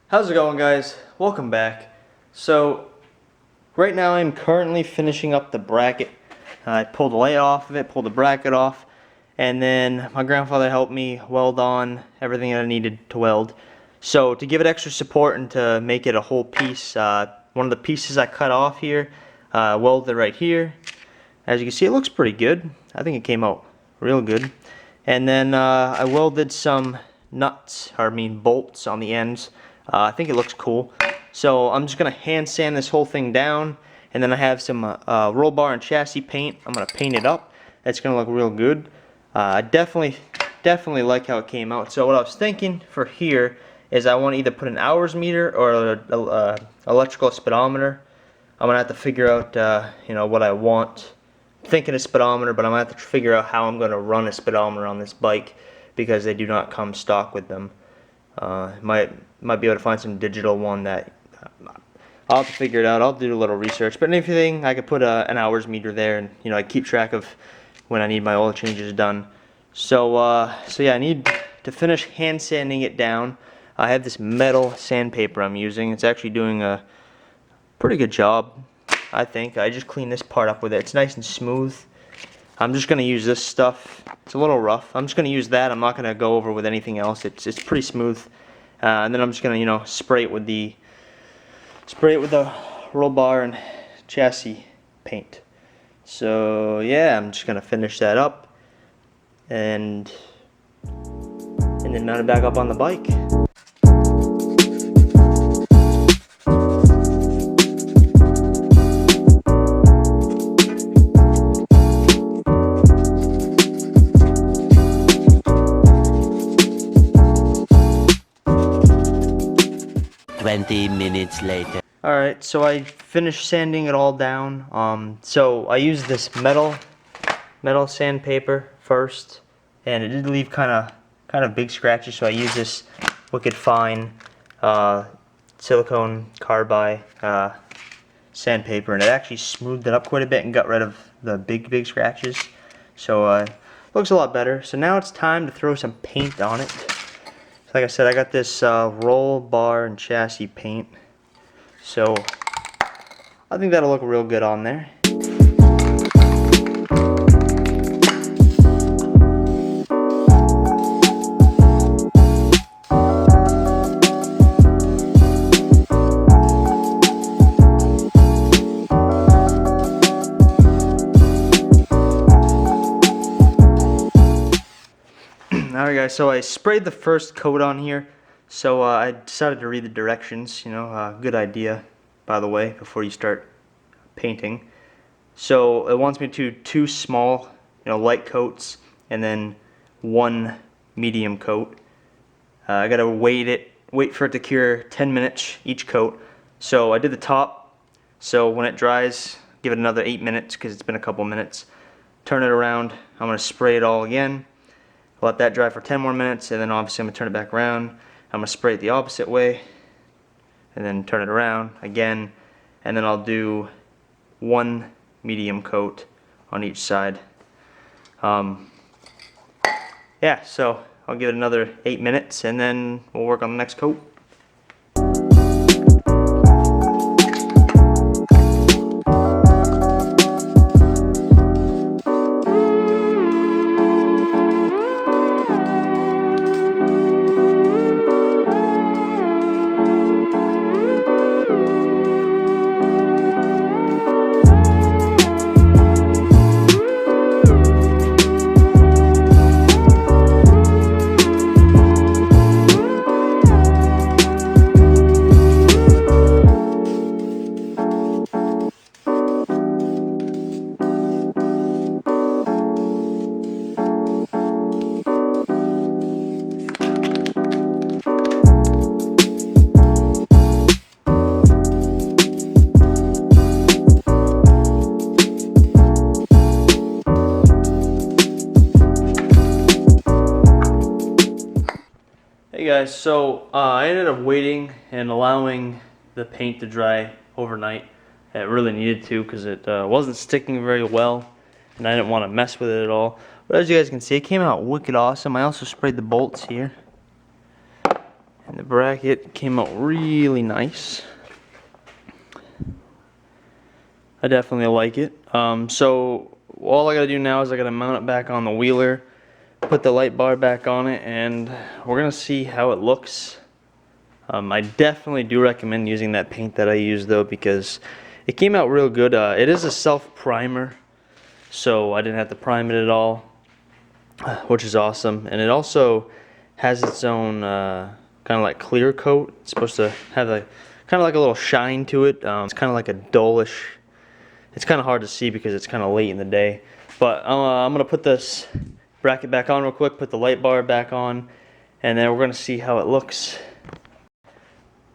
How's it going, guys? Welcome back. So right now I'm currently finishing up the bracket. I pulled the light off of it, pulled the bracket off, and then my grandfather helped me weld on everything that I needed to weld. So to give it extra support and to make it a whole piece, one of the pieces I cut off here, welded right here. As you can see, it looks pretty good. I think it came out real good. And then I welded some bolts on the ends. I think it looks cool. So I'm just going to hand sand this whole thing down, and then I have some roll bar and chassis paint. I'm going to paint it up. It's going to look real good. I definitely like how it came out. So what I was thinking for here is I want to either put an hours meter or an electrical speedometer. I'm going to have to figure out what I want. I'm thinking a speedometer, but I'm going to have to figure out how I'm going to run a speedometer on this bike because they do not come stock with them. Might be able to find some digital one that I'll have to figure it out. I'll do a little research, but if anything, I could put an hours meter there, and I keep track of when I need my oil changes done. So yeah, I need to finish hand sanding it down. I have this metal sandpaper I'm using. It's actually doing a pretty good job, I think. I just cleaned this part up with it. It's nice and smooth. I'm just gonna use this stuff. It's a little rough. I'm just gonna use that. I'm not gonna go over with anything else. It's pretty smooth. And then I'm just gonna spray it with the roll bar and chassis paint. So yeah, I'm just gonna finish that up and then mount it back up on the bike. 20 minutes later. Alright, so I finished sanding it all down. So I used this metal sandpaper first, and it did leave kind of big scratches, so I used this wicked fine silicone carbide sandpaper, and it actually smoothed it up quite a bit and got rid of the big scratches. So it looks a lot better. So now it's time to throw some paint on it. So like I said, I got this roll bar and chassis paint. So I think that'll look real good on there. Alright guys, so I sprayed the first coat on here. So I decided to read the directions, good idea, by the way, before you start painting. So it wants me to do 2 small, light coats, and then 1 medium coat. I gotta wait for it to cure 10 minutes each coat. So I did the top, so when it dries, give it another 8 minutes, because it's been a couple minutes. Turn it around, I'm gonna spray it all again. Let that dry for 10 more minutes, and then obviously I'm going to turn it back around. I'm going to spray it the opposite way, and then turn it around again, and then I'll do 1 medium coat on each side. Yeah, so I'll give it another 8 minutes, and then we'll work on the next coat. Hey guys, so I ended up waiting and allowing the paint to dry overnight. It really needed to, because it wasn't sticking very well, and I didn't want to mess with it at all. But as you guys can see, it came out wicked awesome. I also sprayed the bolts here, And the bracket came out really nice. I definitely like it. So all I gotta do now is I gotta mount it back on the wheeler, put the light bar back on it, and we're gonna see how it looks. I definitely do recommend using that paint that I used though, because it came out real good. It is a self primer, so I didn't have to prime it at all, which is awesome. And it also has its own kind of like clear coat. It's supposed to have a kind of like a little shine to it. It's kind of like a dullish. It's kind of hard to see because it's kind of late in the day. But I'm gonna put this bracket back on real quick, put the light bar back on, and then we're gonna see how it looks.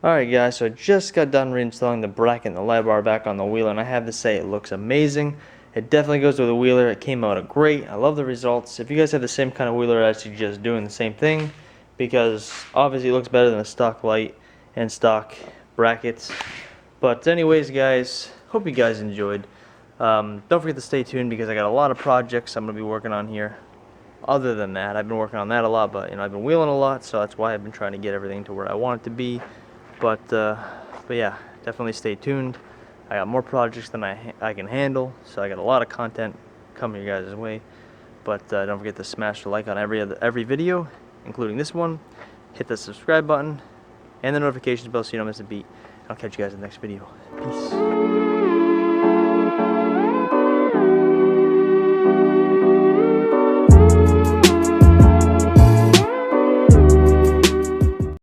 Alright guys, so I just got done reinstalling the bracket and the light bar back on the wheeler, and I have to say it looks amazing. It definitely goes with the wheeler. It came out great. I love the results. If you guys have the same kind of wheeler, I suggest doing the same thing, because obviously it looks better than a stock light and stock brackets. But anyways guys, hope you guys enjoyed. Don't forget to stay tuned because I got a lot of projects I'm going to be working on here. Other than that, I've been working on that a lot, but I've been wheeling a lot, so that's why I've been trying to get everything to where I want it to be. But yeah, definitely stay tuned. I got more projects than I can handle, so I got a lot of content coming your guys' way. But don't forget to smash the like on every video, including this one. Hit the subscribe button and the notifications bell so you don't miss a beat. I'll catch you guys in the next video. Peace.